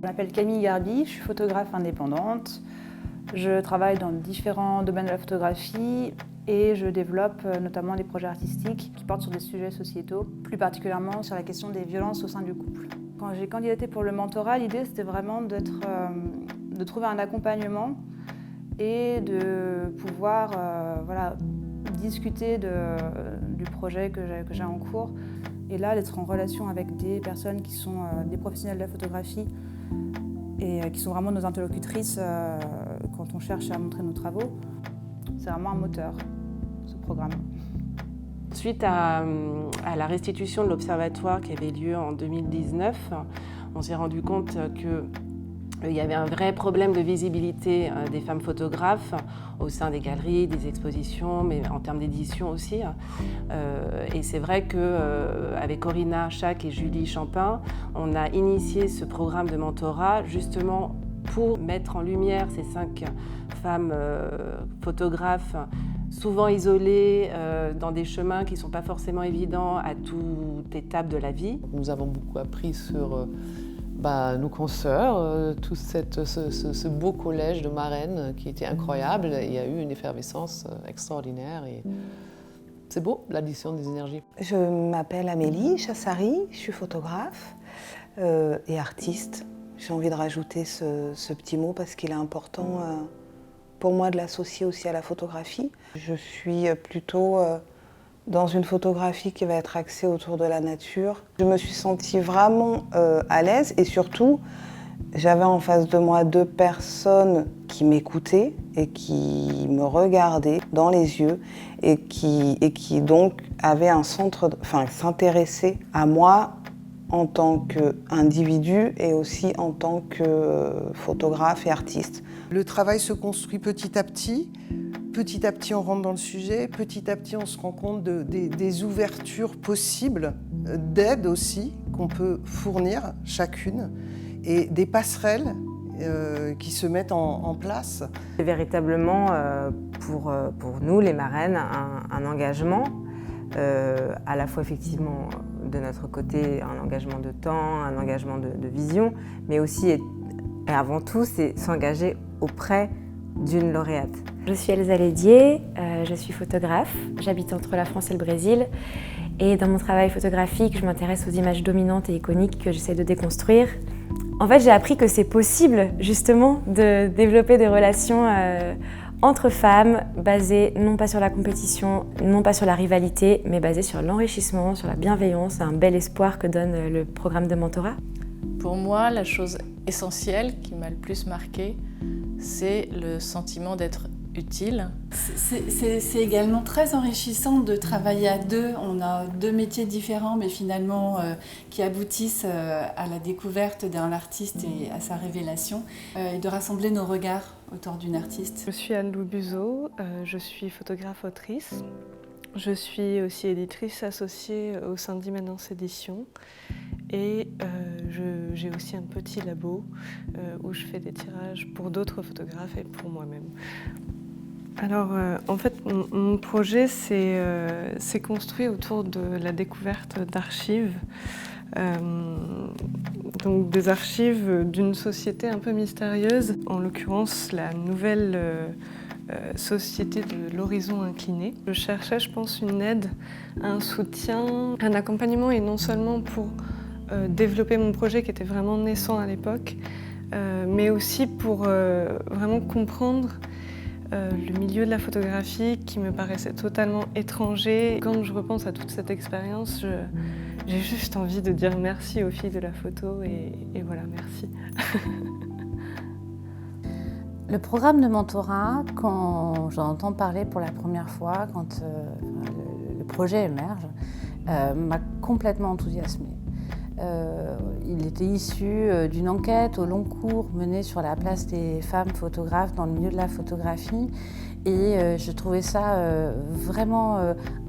Je m'appelle Camille Garbi, je suis photographe indépendante. Je travaille dans différents domaines de la photographie et je développe notamment des projets artistiques qui portent sur des sujets sociétaux, plus particulièrement sur la question des violences au sein du couple. Quand j'ai candidaté pour le mentorat, l'idée c'était vraiment de trouver un accompagnement et de pouvoir discuter du projet que j'ai en cours. Et là, d'être en relation avec des personnes qui sont des professionnels de la photographie et qui sont vraiment nos interlocutrices quand on cherche à montrer nos travaux, c'est vraiment un moteur, ce programme. Suite à la restitution de l'Observatoire qui avait lieu en 2019, on s'est rendu compte qu'il y avait un vrai problème de visibilité des femmes photographes au sein des galeries, des expositions, mais en termes d'édition aussi. Et c'est vrai qu'avec Corinna Chac et Julie Champin, on a initié ce programme de mentorat justement pour mettre en lumière ces 5 femmes photographes souvent isolées dans des chemins qui ne sont pas forcément évidents à toute étape de la vie. Nous avons beaucoup appris sur nos consoeurs, tout ce beau collège de marraines qui était incroyable. Il y a eu une effervescence extraordinaire et c'est beau, l'addition des énergies. Je m'appelle Amélie Chassari, je suis photographe et artiste. J'ai envie de rajouter ce petit mot parce qu'il est important pour moi de l'associer aussi à la photographie. Je suis plutôt dans une photographie qui va être axée autour de la nature. Je me suis sentie vraiment à l'aise et surtout, j'avais en face de moi 2 personnes qui m'écoutaient et qui me regardaient dans les yeux et qui donc avaient un s'intéressaient à moi en tant qu'individu et aussi en tant que photographe et artiste. Le travail se construit petit à petit. Petit à petit, on rentre dans le sujet. Petit à petit, on se rend compte des ouvertures possibles, d'aide aussi, qu'on peut fournir chacune, et des passerelles qui se mettent en place. C'est véritablement pour nous, les marraines, un engagement, à la fois effectivement de notre côté, un engagement de temps, un engagement de vision, mais aussi et avant tout, c'est s'engager auprès d'une lauréate. Je suis Elsa Lédier, je suis photographe, j'habite entre la France et le Brésil et dans mon travail photographique, je m'intéresse aux images dominantes et iconiques que j'essaie de déconstruire. En fait, j'ai appris que c'est possible justement de développer des relations entre femmes basées non pas sur la compétition, non pas sur la rivalité, mais basées sur l'enrichissement, sur la bienveillance, un bel espoir que donne le programme de mentorat. Pour moi, la chose essentielle qui m'a le plus marquée, c'est le sentiment d'être utile. C'est également très enrichissant de travailler à 2. On a 2 métiers différents, mais finalement qui aboutissent à la découverte d'un artiste et à sa révélation, et de rassembler nos regards autour d'une artiste. Je suis Anne-Lou Buzeau, je suis photographe-autrice. Je suis aussi éditrice associée au sein d'Immanence Éditions. Et j'ai aussi un petit labo où je fais des tirages pour d'autres photographes et pour moi-même. Alors en fait, mon projet s'est construit autour de la découverte d'archives. Donc des archives d'une société un peu mystérieuse, en l'occurrence la nouvelle société de l'horizon incliné. Je cherchais, je pense, une aide, un soutien, un accompagnement et non seulement pour développer mon projet qui était vraiment naissant à l'époque, mais aussi pour vraiment comprendre le milieu de la photographie qui me paraissait totalement étranger. Quand je repense à toute cette expérience, j'ai juste envie de dire merci aux filles de la photo et voilà, merci. Le programme de mentorat, quand j'en entends parler pour la première fois, quand le projet émerge, m'a complètement enthousiasmée. Il était issu d'une enquête au long cours menée sur la place des femmes photographes dans le milieu de la photographie et je trouvais ça vraiment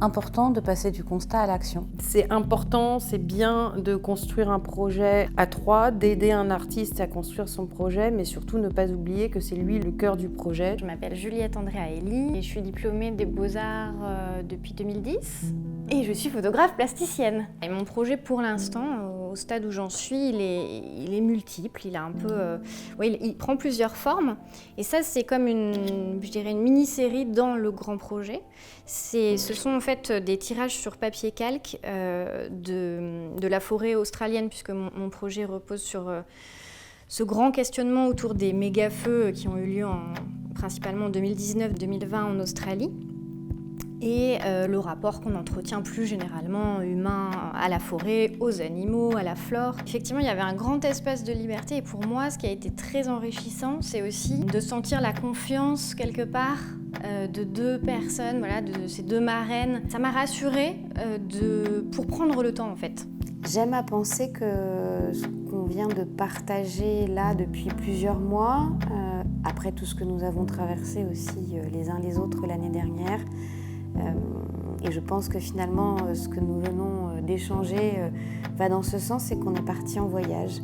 important de passer du constat à l'action. C'est important, c'est bien de construire un projet à 3, d'aider un artiste à construire son projet, mais surtout ne pas oublier que c'est lui le cœur du projet. Je m'appelle Juliette Andrea Elie et je suis diplômée des Beaux-Arts depuis 2010 et je suis photographe plasticienne. Et mon projet pour l'instant, au stade où j'en suis, il est multiple, il a un peu, il prend plusieurs formes. Et ça, c'est comme une mini-série dans le grand projet. Ce sont en fait des tirages sur papier calque de la forêt australienne, puisque mon projet repose sur ce grand questionnement autour des méga-feux qui ont eu lieu principalement en 2019-2020 en Australie. Et le rapport qu'on entretient plus généralement humain à la forêt, aux animaux, à la flore. Effectivement, il y avait un grand espace de liberté et pour moi, ce qui a été très enrichissant, c'est aussi de sentir la confiance quelque part de deux personnes, voilà, de ces deux marraines. Ça m'a rassurée pour prendre le temps en fait. J'aime à penser que ce qu'on vient de partager là depuis plusieurs mois, après tout ce que nous avons traversé aussi les uns les autres l'année dernière, et je pense que finalement ce que nous venons d'échanger va dans ce sens, c'est qu'on est parti en voyage.